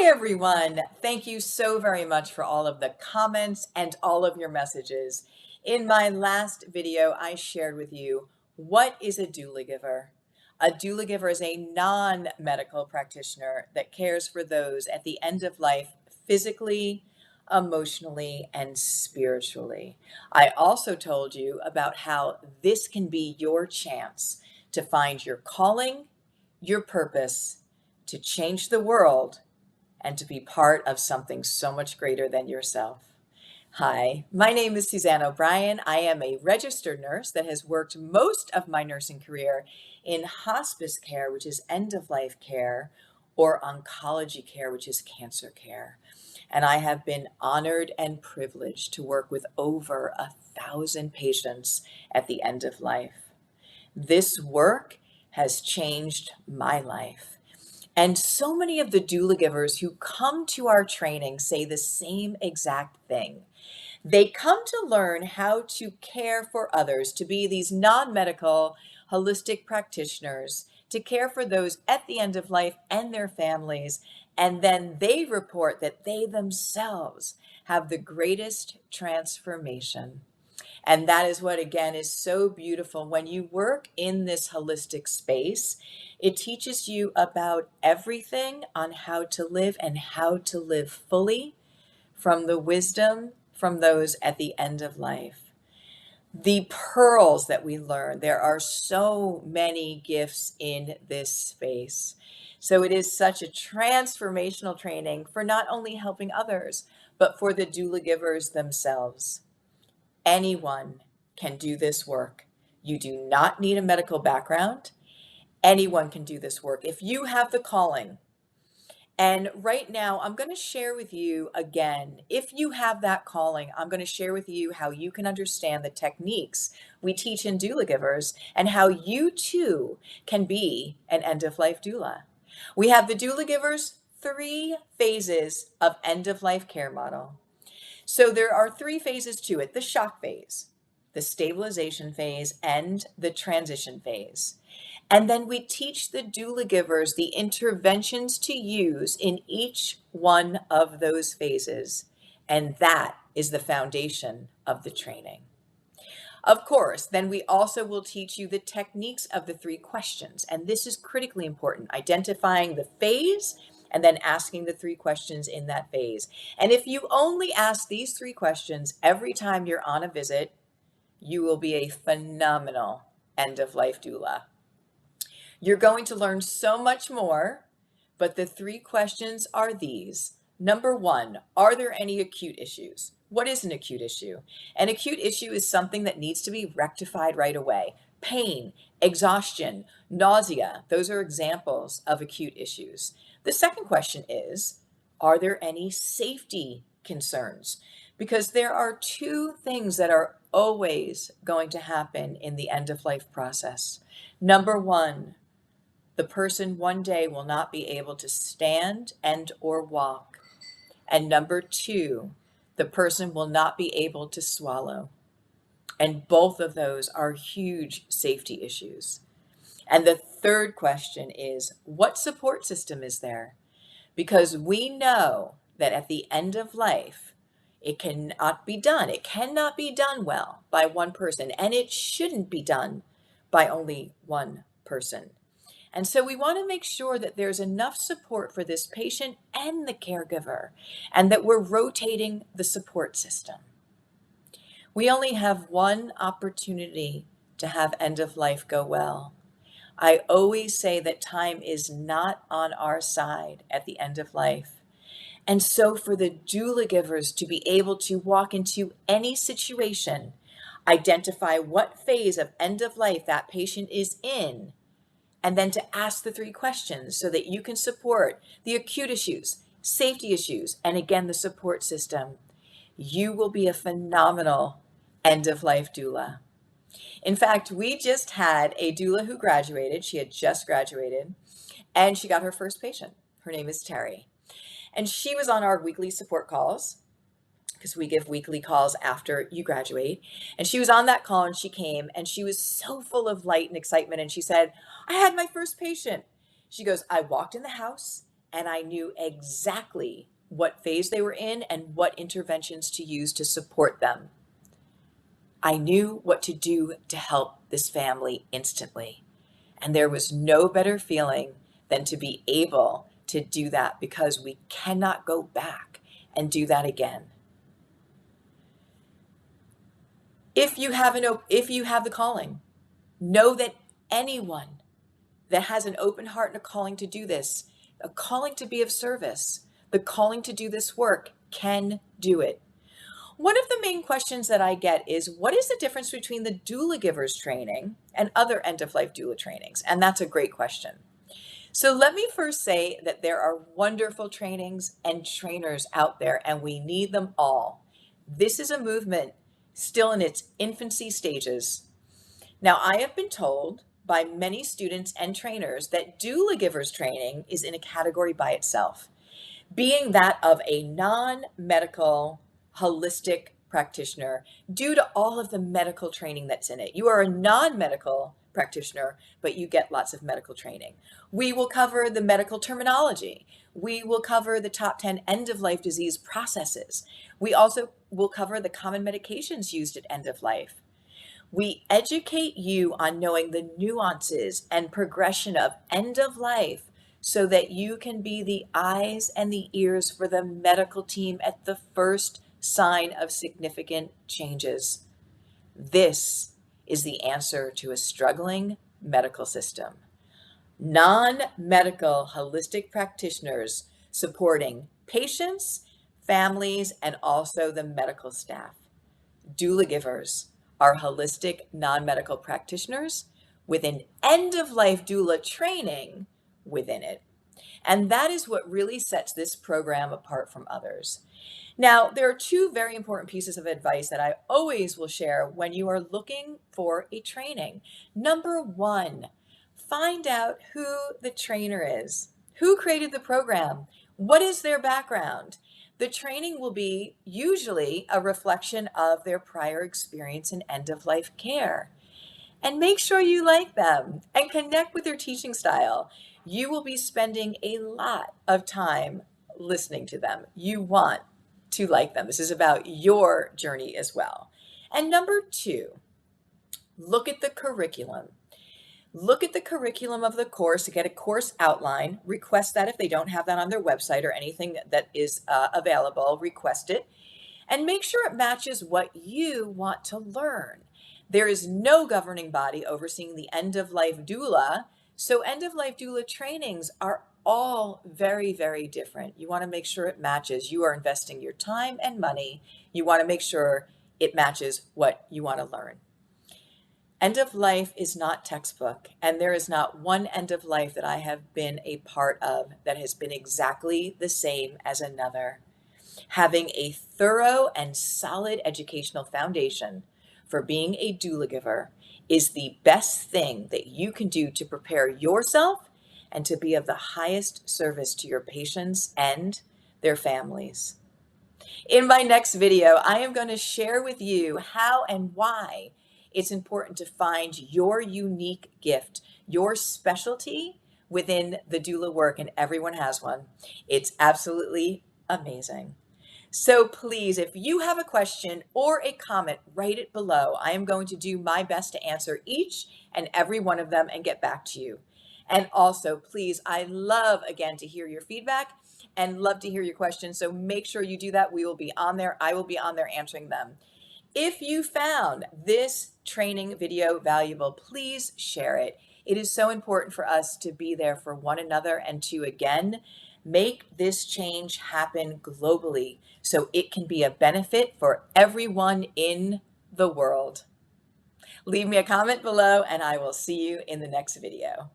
Hi, everyone. Thank you so very much for all of the comments and all of your messages. In my last video, I shared with you what is a Doulagiver. A Doulagiver is a non-medical practitioner that cares for those at the end of life physically, emotionally, and spiritually. I also told you about how this can be your chance to find your calling, your purpose, to change the world, and to be part of something so much greater than yourself. Hi, my name is Suzanne O'Brien. I am a registered nurse that has worked most of my nursing career in hospice care, which is end-of-life care, or oncology care, which is cancer care. And I have been honored and privileged to work with over 1,000 patients at the end of life. This work has changed my life. And so many of the Doulagivers who come to our training say the same exact thing. They come to learn how to care for others, to be these non-medical, holistic practitioners, to care for those at the end of life and their families. And then they report that they themselves have the greatest transformation. And that is what, again, is so beautiful. When you work in this holistic space, it teaches you about everything on how to live and how to live fully from the wisdom from those at the end of life. The pearls that we learn, there are so many gifts in this space. So it is such a transformational training for not only helping others, but for the Doulagivers themselves. Anyone can do this work. You do not need a medical background. Anyone can do this work. If you have the calling, and right now I'm going to share with you again, if you have that calling, I'm going to share with you how you can understand the techniques we teach in Doulagivers and how you too can be an end-of-life doula. We have the Doulagivers 3 phases of end-of-life care model. So there are 3 phases to it: the shock phase, the stabilization phase, and the transition phase. And then we teach the Doulagivers the interventions to use in each one of those phases. And that is the foundation of the training. Of course, then we also will teach you the techniques of the 3 questions. And this is critically important: identifying the phase and then asking the 3 questions in that phase. And if you only ask these 3 questions every time you're on a visit, you will be a phenomenal end-of-life doula. You're going to learn so much more, but the 3 questions are these. Number 1, are there any acute issues? What is an acute issue? An acute issue is something that needs to be rectified right away. Pain, exhaustion, nausea, those are examples of acute issues. The second question is, are there any safety concerns? Because there are 2 things that are always going to happen in the end-of-life process. Number 1, the person one day will not be able to stand and or walk. And number 2, the person will not be able to swallow. And both of those are huge safety issues. And the third question is, what support system is there? Because we know that at the end of life, it cannot be done. It cannot be done well by one person, and it shouldn't be done by only one person. And so we want to make sure that there's enough support for this patient and the caregiver, and that we're rotating the support system. We only have one opportunity to have end of life go well. I always say that time is not on our side at the end of life. And so for the Doulagivers to be able to walk into any situation, identify what phase of end of life that patient is in, and then to ask the 3 questions so that you can support the acute issues, safety issues, and again, the support system, you will be a phenomenal end-of-life doula. In fact, we just had a doula who graduated. She had just graduated, and she got her first patient. Her name is Terry. And she was on our weekly support calls, because we give weekly calls after you graduate. And she was on that call, and she came, and she was so full of light and excitement. And she said, I had my first patient. She goes, I walked in the house and I knew exactly what phase they were in and what interventions to use to support them. I knew what to do to help this family instantly. And there was no better feeling than to be able to do that, because we cannot go back and do that again. If you have the calling, know that anyone that has an open heart and a calling to do this, a calling to be of service, the calling to do this work, can do it. One of the main questions that I get is, what is the difference between the Doulagivers training and other end-of-life doula trainings? And that's a great question. So let me first say that there are wonderful trainings and trainers out there, and we need them all. This is a movement still in its infancy stages. Now, I have been told by many students and trainers that Doulagivers training is in a category by itself, being that of a non-medical holistic practitioner due to all of the medical training that's in it. You are a non-medical practitioner, but you get lots of medical training. We will cover the medical terminology. We will cover the top 10 end-of-life disease processes. We also will cover the common medications used at end of life. We educate you on knowing the nuances and progression of end of life so that you can be the eyes and the ears for the medical team at the first sign of significant changes. This is the answer to a struggling medical system. Non-medical holistic practitioners supporting patients, families, and also the medical staff. Doulagivers are holistic non-medical practitioners with an end-of-life doula training within it. And that is what really sets this program apart from others. Now, there are two very important pieces of advice that I always will share when you are looking for a training. Number one, find out who the trainer is. Who created the program? What is their background? The training will be usually a reflection of their prior experience in end-of-life care. And make sure you like them and connect with their teaching style. You will be spending a lot of time listening to them. You want to like them. This is about your journey as well. And number two, look at the curriculum. Look at the curriculum of the course to get a course outline. Request that if they don't have that on their website or anything that is available, request it. And make sure it matches what you want to learn. There is no governing body overseeing the end-of-life doula, so end-of-life doula trainings are all very, very different. You want to make sure it matches. You are investing your time and money. You want to make sure it matches what you want to learn. End of life is not textbook, and there is not one end of life that I have been a part of that has been exactly the same as another. Having a thorough and solid educational foundation for being a doula giver is the best thing that you can do to prepare yourself and to be of the highest service to your patients and their families. In my next video, I am going to share with you how and why it's important to find your unique gift, your specialty within the doula work, and everyone has one. It's absolutely amazing. So please, if you have a question or a comment, write it below. I am going to do my best to answer each and every one of them and get back to you. And also, please, I love, again, to hear your feedback and love to hear your questions. So make sure you do that. We will be on there. I will be on there answering them. If you found this training video valuable, please share it. It is so important for us to be there for one another and to, again, make this change happen globally so it can be a benefit for everyone in the world. Leave me a comment below and I will see you in the next video.